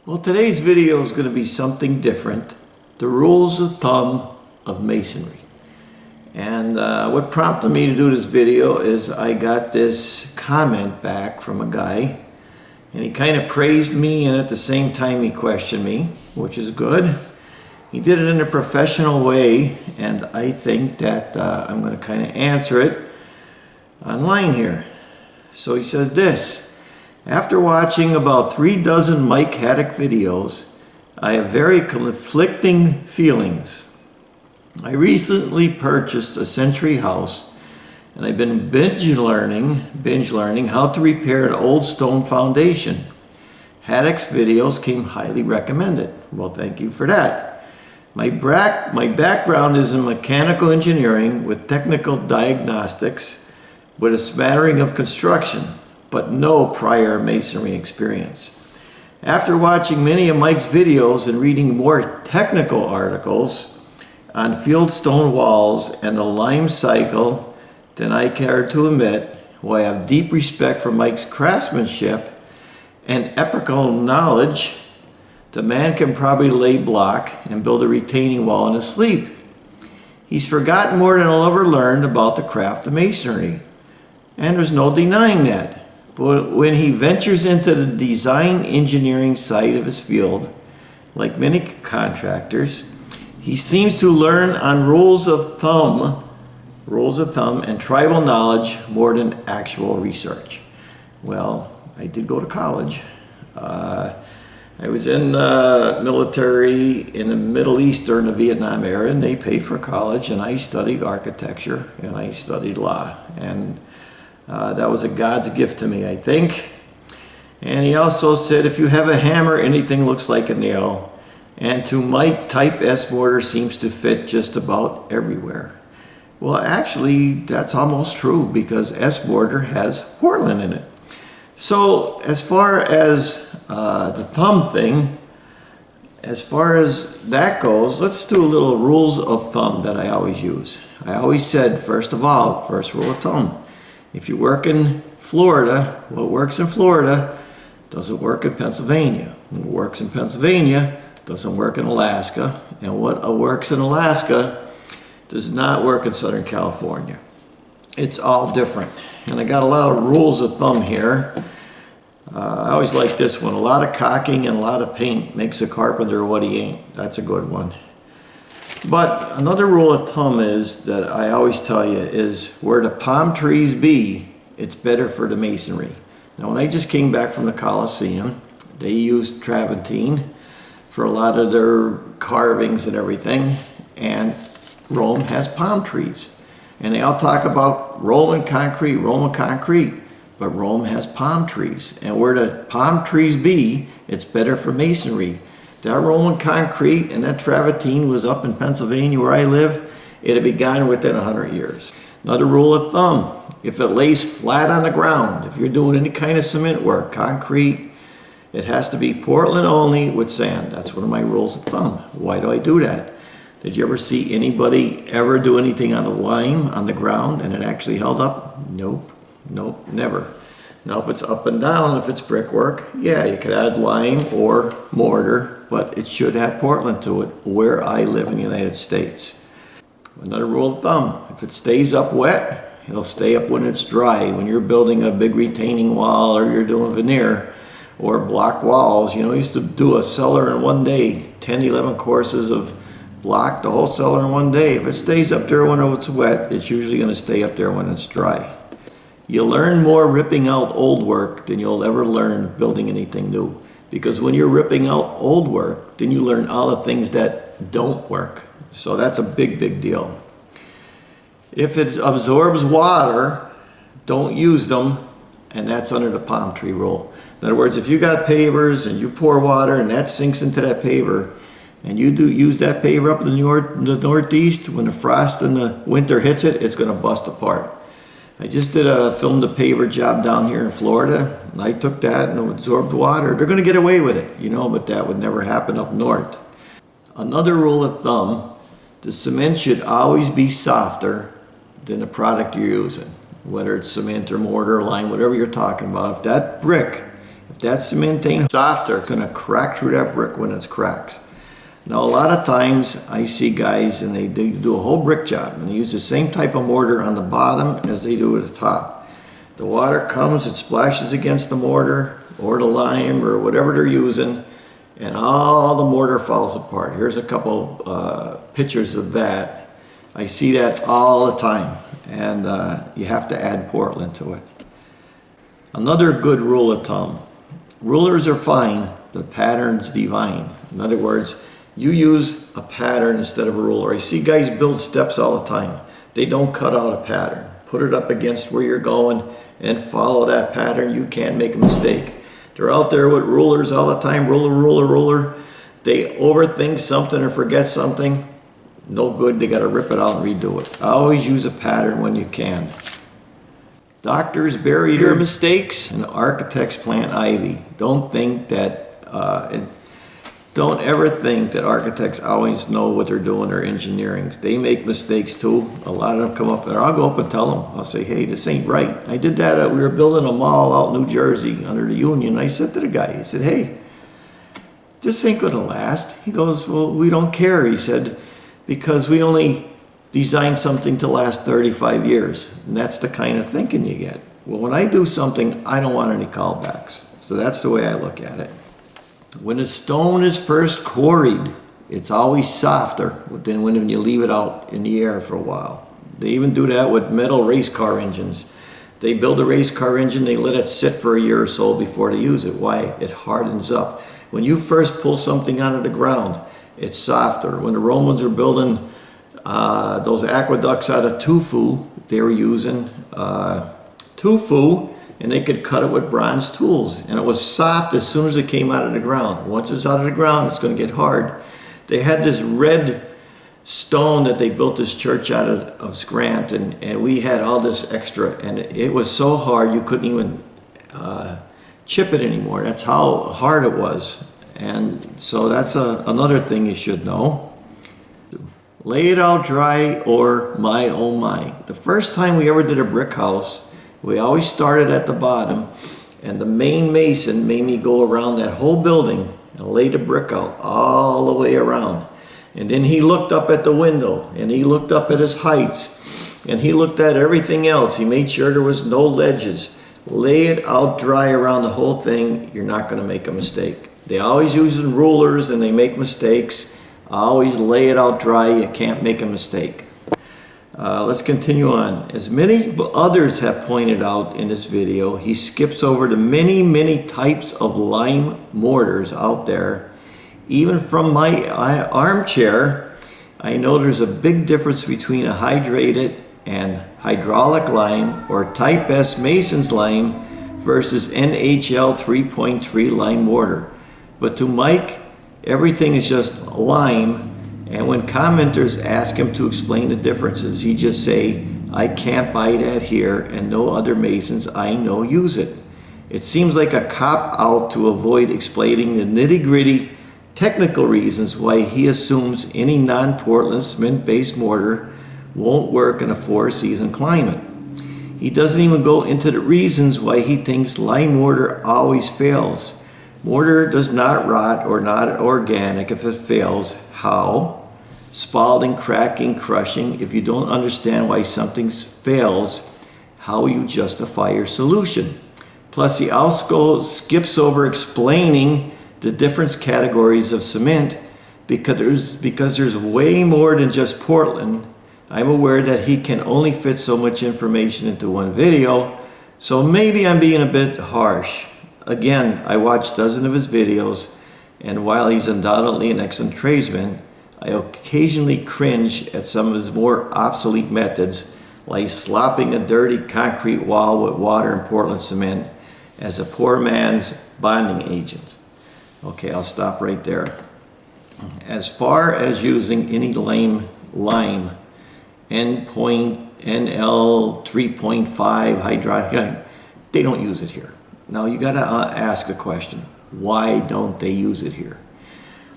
Well, today's video is going to be something different. The rules of thumb of masonry. And what prompted me to do this video is I got this comment back from a guy, and he kind of praised me, and at the same time he questioned me, which is good. He did it in a professional way, and I think that I'm going to kind of answer it online here. So he says this: after watching about 36 Mike Haduck videos, I have very conflicting feelings. I recently purchased a Century house, and I've been binge learning how to repair an old stone foundation. Haduck's videos came highly recommended. Well, thank you for that. My background is in mechanical engineering with technical diagnostics, with a smattering of construction, but no prior masonry experience. After watching many of Mike's videos and reading more technical articles on field stone walls and the lime cycle than I care to admit, while I have deep respect for Mike's craftsmanship and epical knowledge, the man can probably lay block and build a retaining wall in his sleep. He's forgotten more than I'll ever learn about the craft of masonry, and there's no denying that. But when he ventures into the design engineering side of his field, like many contractors, he seems to learn on rules of thumb and tribal knowledge more than actual research. Well, I did go to college. I was in military in the Middle East during the Vietnam era, and they paid for college, and I studied architecture and I studied law, and that was a God's gift to me, I think. And he also said, if you have a hammer, anything looks like a nail. And to Mike, type S mortar seems to fit just about everywhere. Well, actually, that's almost true, because S mortar has Portland in it. So as far as the thumb thing, as far as that goes, let's do a little rules of thumb that I always use. I always said, first of all, first rule of thumb: if you work in Florida, what works in Florida doesn't work in Pennsylvania. What works in Pennsylvania doesn't work in Alaska. And what works in Alaska does not work in Southern California. It's all different. And I got a lot of rules of thumb here. I always like this one: a lot of caulking and a lot of paint makes a carpenter what he ain't. That's a good one. But another rule of thumb is that I always tell you is, where the palm trees be, it's better for the masonry. Now, when I just came back from the Coliseum, they used travertine for a lot of their carvings and everything, and Rome has palm trees. And they all talk about Roman concrete, but Rome has palm trees. And where the palm trees be, it's better for masonry. That Roman concrete and that travertine was up in Pennsylvania where I live, it'd be gone within 100 years. Another rule of thumb: if it lays flat on the ground, if you're doing any kind of cement work, concrete, it has to be Portland only with sand. That's one of my rules of thumb. Why do I do that? Did you ever see anybody ever do anything on a lime on the ground and it actually held up? Nope, never. Now, if it's up and down, if it's brickwork, yeah, you could add lime or mortar, but it should have Portland to it where I live in the United States. Another rule of thumb: if it stays up wet, it'll stay up when it's dry. When you're building a big retaining wall, or you're doing veneer or block walls, I used to do a cellar in one day, 10, 11 courses of block, the whole cellar in one day. If it stays up there when it's wet, it's usually going to stay up there when it's dry. You learn more ripping out old work than you'll ever learn building anything new. Because when you're ripping out old work, then you learn all the things that don't work. So that's a big deal. If it absorbs water, don't use them, and that's under the palm tree rule. In other words, if you got pavers and you pour water and that sinks into that paver, and you use that paver up in the Northeast, when the frost in the winter hits it, it's going to bust apart. I just filmed a paver job down here in Florida, and I took that and absorbed water. They're going to get away with it, but that would never happen up north. Another rule of thumb: the cement should always be softer than the product you're using, whether it's cement or mortar, lime, whatever you're talking about. If If that cement ain't softer, it's gonna crack through that brick when it's cracks. Now a lot of times I see guys and they do a whole brick job and they use the same type of mortar on the bottom as they do at the top. The water comes, it splashes against the mortar or the lime or whatever they're using, and all the mortar falls apart. Here's a couple pictures of that. I see that all the time, and you have to add Portland to it. Another good rule of thumb: rulers are fine, the pattern's divine. In other words, you use a pattern instead of a ruler. I see guys build steps all the time. They don't cut out a pattern. Put it up against where you're going and follow that pattern. You can't make a mistake. They're out there with rulers all the time. Ruler, ruler, ruler. They overthink something or forget something. No good. They got to rip it out and redo it. Always use a pattern when you can. Doctors bury their mistakes and architects plant ivy. Don't ever think that architects always know what they're doing or engineering. They make mistakes too. A lot of them come up there. I'll go up and tell them. I'll say, hey, this ain't right. I did that. We were building a mall out in New Jersey under the Union. I said to the guy, he said, hey, this ain't going to last. He goes, well, we don't care. He said, because we only design something to last 35 years. And that's the kind of thinking you get. Well, when I do something, I don't want any callbacks. So that's the way I look at it. When a stone is first quarried, it's always softer than when you leave it out in the air for a while. They even do that with metal race car engines. They build a race car engine, they let it sit for a year or so before they use it. Why? It hardens up. When you first pull something out of the ground, it's softer. When the Romans were building those aqueducts out of tufu, they were using tufu, and they could cut it with bronze tools. And it was soft as soon as it came out of the ground. Once it's out of the ground, it's going to get hard. They had this red stone that they built this church out of Scranton, and we had all this extra, and it was so hard you couldn't even chip it anymore. That's how hard it was. And so that's another thing you should know. Lay it out dry or my oh my. The first time we ever did a brick house, we always started at the bottom, and the main mason made me go around that whole building and lay the brick out all the way around. And then he looked up at the window, and he looked up at his heights, and he looked at everything else. He made sure there was no ledges. Lay it out dry around the whole thing. You're not going to make a mistake. They always use rulers and they make mistakes. Always lay it out dry. You can't make a mistake. Let's continue on. As many others have pointed out in this video, he skips over the many types of lime mortars out there. Even from my armchair, I know there's a big difference between a hydrated and hydraulic lime or type S Mason's lime versus NHL 3.3 lime mortar. But to Mike, everything is just lime. And when commenters ask him to explain the differences, he just say, I can't buy that here, and no other masons I know use it. It seems like a cop-out to avoid explaining the nitty-gritty technical reasons why he assumes any non-Portland cement-based mortar won't work in a four-season climate. He doesn't even go into the reasons why he thinks lime mortar always fails. Mortar does not rot or not organic if it fails. How? Spalling, cracking, crushing. If you don't understand why something fails, how will you justify your solution? Plus, he also skips over explaining the different categories of cement because there's way more than just Portland. I'm aware that he can only fit so much information into one video, so maybe I'm being a bit harsh. Again, I watched dozens of his videos, and while he's undoubtedly an excellent tradesman, I occasionally cringe at some of his more obsolete methods, like slopping a dirty concrete wall with water and Portland cement as a poor man's bonding agent. Okay, I'll stop right there. As far as using any lime endpoint NL 3.5 hydraulic, they don't use it here. Now you got to ask a question. Why don't they use it here?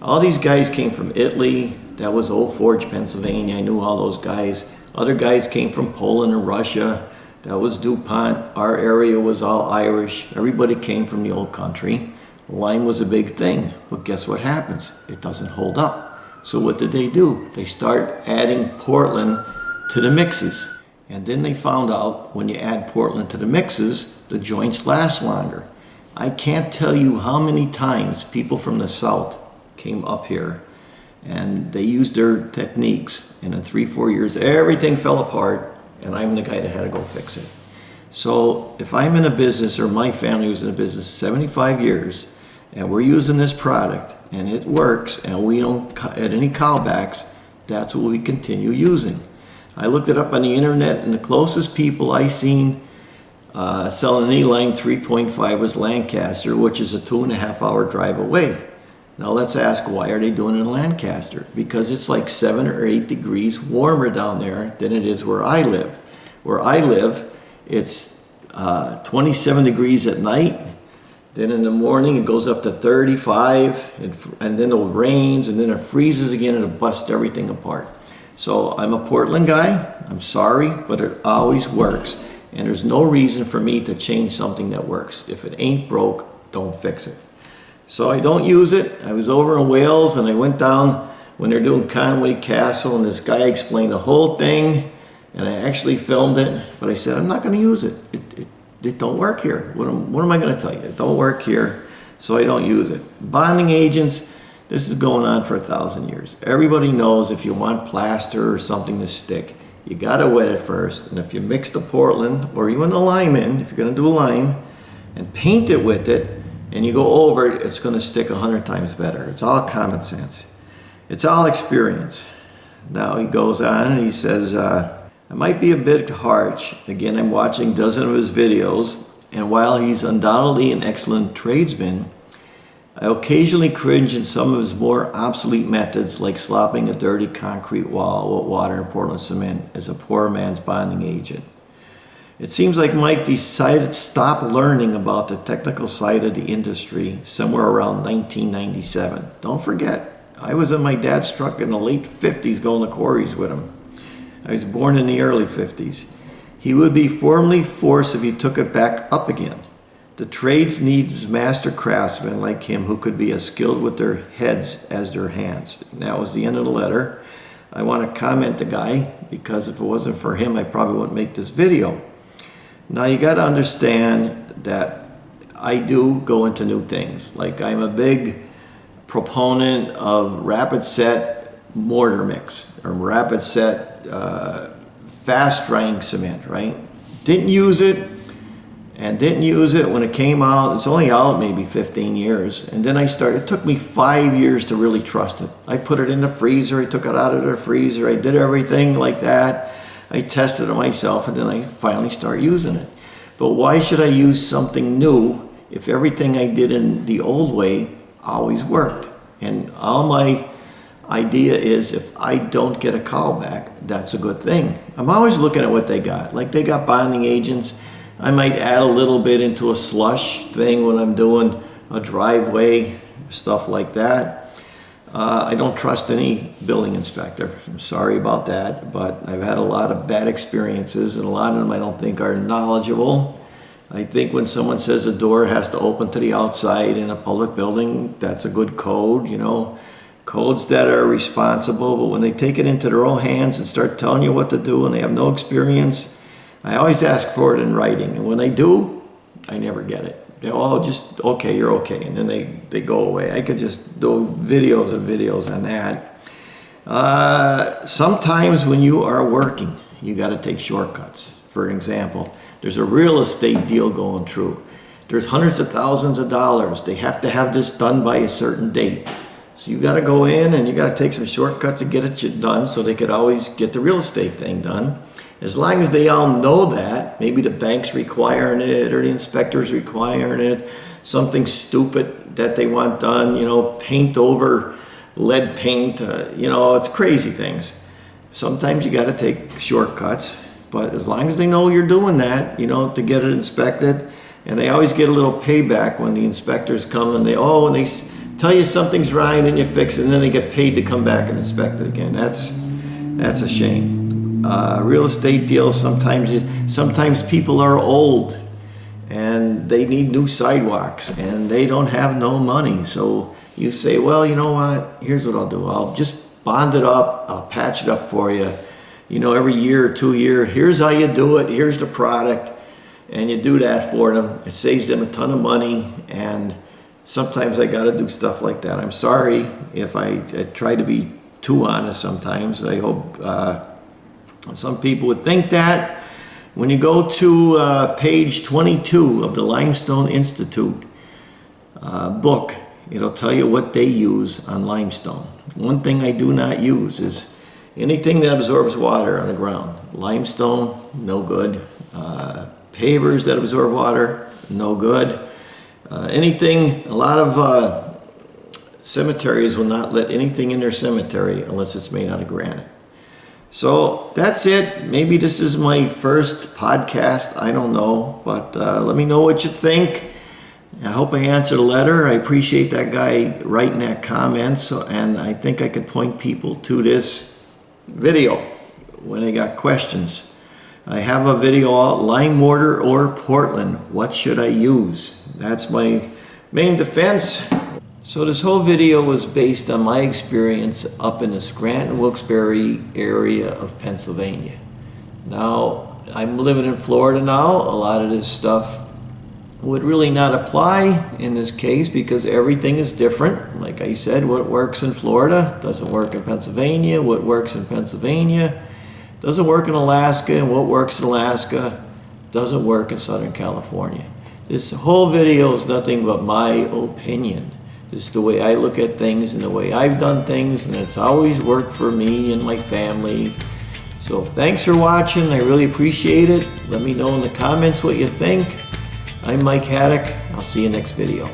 All these guys came from Italy. That was Old Forge, Pennsylvania. I knew all those guys. Other guys came from Poland and Russia. That was DuPont. Our area was all Irish. Everybody came from the old country. Lime was a big thing. But guess what happens? It doesn't hold up. So what did they do? They start adding Portland to the mixes. And then they found out when you add Portland to the mixes, the joints last longer. I can't tell you how many times people from the South came up here and they used their techniques, and in 3-4 years everything fell apart, and I'm the guy that had to go fix it. So if I'm in a business, or my family was in a business 75 years, and we're using this product and it works and we don't add any callbacks, that's what we continue using. I looked it up on the internet, and the closest people I seen selling any line 3.5 was Lancaster, which is a 2.5 hour drive away. Now let's ask, why are they doing it in Lancaster? Because it's like 7 or 8 degrees warmer down there than it is where I live. Where I live, it's 27 degrees at night. Then in the morning it goes up to 35, and then it rains, and then it freezes again, and it busts everything apart. So I'm a Portland guy. I'm sorry, but it always works. And there's no reason for me to change something that works. If it ain't broke, don't fix it. So I don't use it. I was over in Wales, and I went down when they're doing Conway Castle, and this guy explained the whole thing, and I actually filmed it, but I said, I'm not going to use it. It don't work here. What am I going to tell you? It don't work here, so I don't use it. Bonding agents, this is going on for 1,000 years. Everybody knows if you want plaster or something to stick, you got to wet it first, and if you mix the Portland or even the lime in, if you're going to do lime, and paint it with it, and you go over it, it's going to stick 100 times better. It's all common sense. It's all experience. Now he goes on and he says, I might be a bit harsh. Again, I'm watching dozens of his videos, and while he's undoubtedly an excellent tradesman, I occasionally cringe in some of his more obsolete methods, like slopping a dirty concrete wall with water and Portland cement as a poor man's bonding agent. It seems like Mike decided to stop learning about the technical side of the industry somewhere around 1997. Don't forget, I was in my dad's truck in the late 50s going to quarries with him. I was born in the early 50s. He would be formally forced if he took it back up again. The trades needs master craftsmen like him who could be as skilled with their heads as their hands. And that was the end of the letter. I want to comment the guy, because if it wasn't for him, I probably wouldn't make this video. Now you got to understand that I do go into new things. Like, I'm a big proponent of rapid set mortar mix, or rapid set fast drying cement, right? Didn't use it when it came out. It's only out maybe 15 years. And then it took me 5 years to really trust it. I put it in the freezer, I took it out of the freezer, I did everything like that. I tested it myself, and then I finally started using it. But why should I use something new if everything I did in the old way always worked? And all my idea is, if I don't get a call back, that's a good thing. I'm always looking at what they got. Like, they got bonding agents. I might add a little bit into a slush thing when I'm doing a driveway, stuff like that. I don't trust any building inspector. I'm sorry about that, but I've had a lot of bad experiences, and a lot of them I don't think are knowledgeable. I think when someone says a door has to open to the outside in a public building, that's a good code, you know. Codes that are responsible, but when they take it into their own hands and start telling you what to do and they have no experience, I always ask for it in writing, and when they do, I never get it. They all just, okay, you're okay, and then they go away. I could just do videos and videos on that. Sometimes when you are working, you got to take shortcuts. For example, there's a real estate deal going through. There's hundreds of thousands of dollars. They have to have this done by a certain date. So you got to go in and you got to take some shortcuts and get it done, so they could always get the real estate thing done. As long as they all know that, maybe the bank's requiring it or the inspector's requiring it, something stupid that they want done, you know, paint over lead paint, you know, it's crazy things. Sometimes you got to take shortcuts, but as long as they know you're doing that, you know, to get it inspected, and they always get a little payback when the inspectors come and they tell you something's wrong and then you fix it, and then they get paid to come back and inspect it again. That's a shame. real estate deals, sometimes people are old and they need new sidewalks and they don't have no money. So you say, well, you know what, here's what I'll do. I'll just bond it up, I'll patch it up for you. You know, every year or 2 years, here's how you do it, here's the product. And you do that for them. It saves them a ton of money, and sometimes I gotta do stuff like that. I'm sorry if I try to be too honest sometimes. I hope some people would think that. When you go to page 22 of the Limestone Institute book, it'll tell you what they use on limestone. One thing I do not use is anything that absorbs water on the ground. Limestone, no good. Pavers that absorb water, no good. A lot of cemeteries will not let anything in their cemetery unless it's made out of granite. So that's it. Maybe this is my first podcast, I don't know, but let me know what you think. I hope I answered a letter. I appreciate that guy writing that comment, and I think I could point people to this video when they got questions. I have a video out, lime mortar or Portland, what should I use? That's my main defense. So this whole video was based on my experience up in the Scranton-Wilkes-Barre area of Pennsylvania. Now, I'm living in Florida now. A lot of this stuff would really not apply in this case because everything is different. Like I said, what works in Florida doesn't work in Pennsylvania. What works in Pennsylvania doesn't work in Alaska, and what works in Alaska doesn't work in Southern California. This whole video is nothing but my opinion. This is the way I look at things and the way I've done things, and it's always worked for me and my family. So thanks for watching. I really appreciate it. Let me know in the comments what you think. I'm Mike Haduck. I'll see you next video.